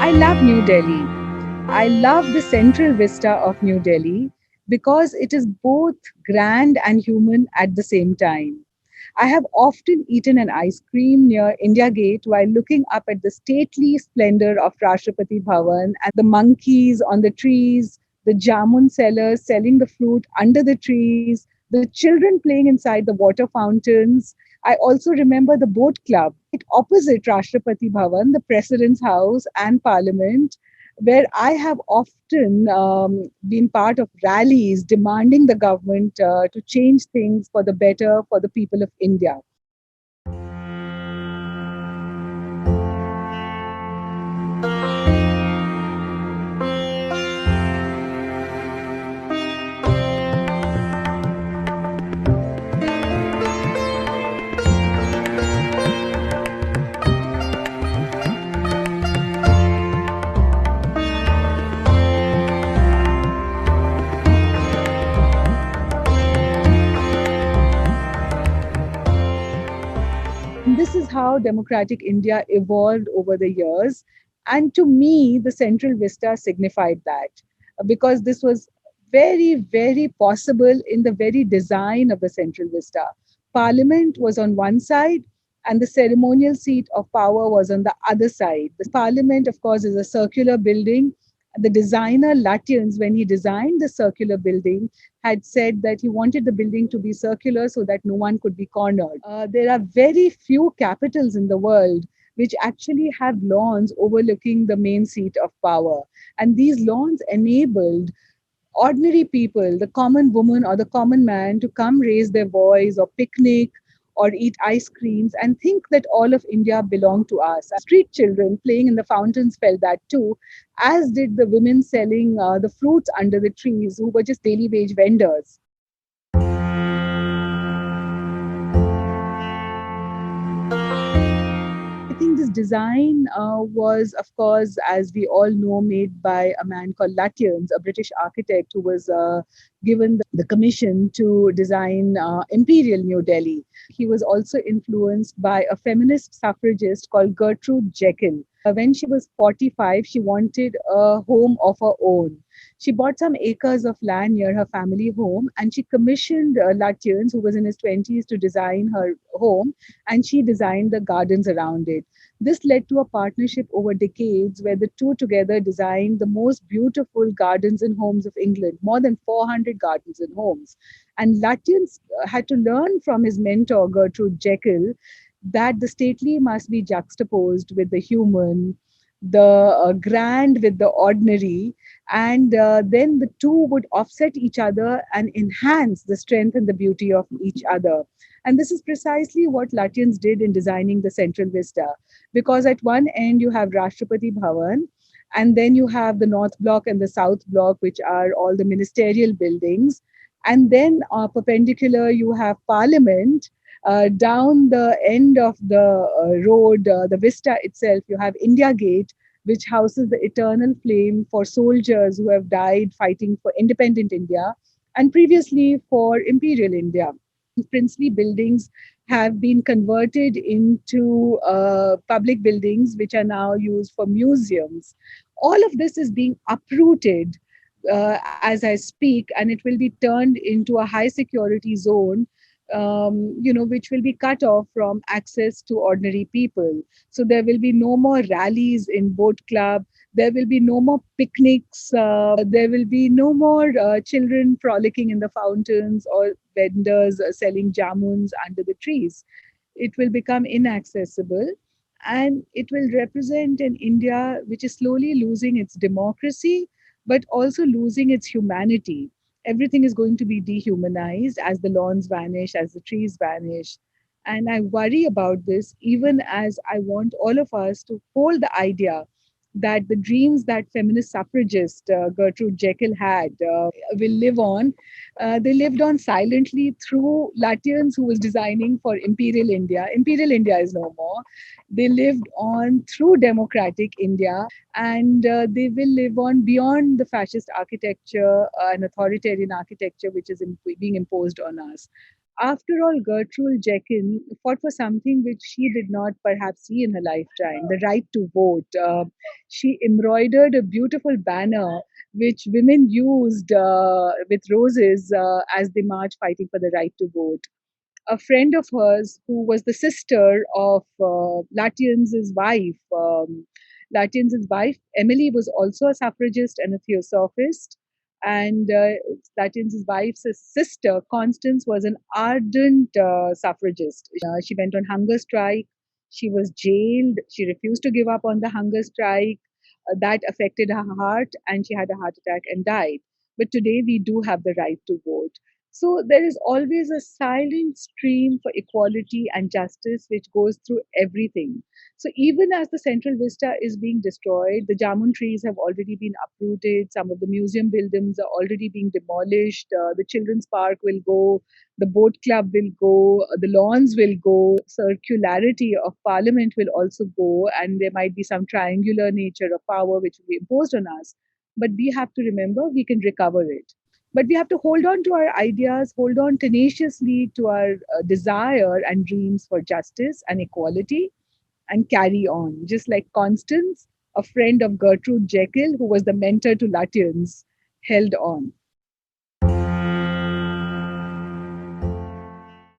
I love New Delhi. I love the central vista of New Delhi because it is both grand and human at the same time. I have often eaten an ice cream near India Gate while looking up at the stately splendor of Rashtrapati Bhavan and the monkeys on the trees, the jamun sellers selling the fruit under the trees, the children playing inside the water fountains. I also remember the boat club right opposite Rashtrapati Bhavan, the President's House and Parliament, where I have often been part of rallies demanding the government to change things for the better for the people of India. And this is how democratic India evolved over the years. And to me, the Central Vista signified that because this was very, very possible in the very design of the Central Vista. Parliament was on one side, and the ceremonial seat of power was on the other side. The Parliament, of course, is a circular building. The designer Lutyens, when he designed the circular building, had said that he wanted the building to be circular so that no one could be cornered. There are very few capitals in the world which actually have lawns overlooking the main seat of power. And these lawns enabled ordinary people, the common woman or the common man, to come raise their voice or picnic or eat ice creams and think that all of India belonged to us. Street children playing in the fountains felt that too, as did the women selling the fruits under the trees who were just daily wage vendors. I think this design was, of course, as we all know, made by a man called Lutyens, a British architect who was given the commission to design Imperial New Delhi. He was also influenced by a feminist suffragist called Gertrude Jekyll. When she was 45, she wanted a home of her own. She bought some acres of land near her family home and she commissioned Lutyens, who was in his 20s, to design her home, and she designed the gardens around it. This led to a partnership over decades where the two together designed the most beautiful gardens and homes of England, more than 400 gardens and homes. And Lutyens had to learn from his mentor, Gertrude Jekyll, that the stately must be juxtaposed with the human, the grand with the ordinary, and then the two would offset each other and enhance the strength and the beauty of each other. And this is precisely what Lutyens did in designing the Central Vista, because at one end you have Rashtrapati Bhavan, and then you have the North Block and the South Block, which are all the ministerial buildings. And then perpendicular, you have Parliament. Down the end of the road, the vista itself, you have India Gate, which houses the eternal flame for soldiers who have died fighting for independent India and previously for imperial India. Princely buildings have been converted into public buildings, which are now used for museums. All of this is being uprooted as I speak, and it will be turned into a high security zone, which will be cut off from access to ordinary people. So there will be no more rallies in boat club. There will be no more picnics. There will be no more children frolicking in the fountains or vendors selling jamuns under the trees. It will become inaccessible. And it will represent an India which is slowly losing its democracy, but also losing its humanity. Everything is going to be dehumanized as the lawns vanish, as the trees vanish. And I worry about this, even as I want all of us to hold the idea that the dreams that feminist suffragist Gertrude Jekyll had will live on. They lived on silently through Lutyens, who was designing for Imperial India. Imperial India is no more. They lived on through democratic India, and they will live on beyond the fascist architecture and authoritarian architecture which is being imposed on us. After all, Gertrude Jekyll fought for something which she did not perhaps see in her lifetime, the right to vote. She embroidered a beautiful banner which women used with roses as they marched fighting for the right to vote. A friend of hers who was the sister of Latien's wife. Latien's wife, Emily, was also a suffragist and a theosophist. And Latien's wife's sister, Constance, was an ardent suffragist. She went on hunger strike. She was jailed. She refused to give up on the hunger strike. That affected her heart, and she had a heart attack and died. But today we do have the right to vote. So there is always a silent stream for equality and justice which goes through everything. So even as the central vista is being destroyed, the jamun trees have already been uprooted. Some of the museum buildings are already being demolished. The children's park will go, the boat club will go, the lawns will go. Circularity of parliament will also go, and there might be some triangular nature of power which will be imposed on us. But we have to remember we can recover it, but we have to hold on to our ideas, hold on tenaciously to our desire and dreams for justice and equality, and carry on. Just like Constance, a friend of Gertrude Jekyll, who was the mentor to Lutyens, held on.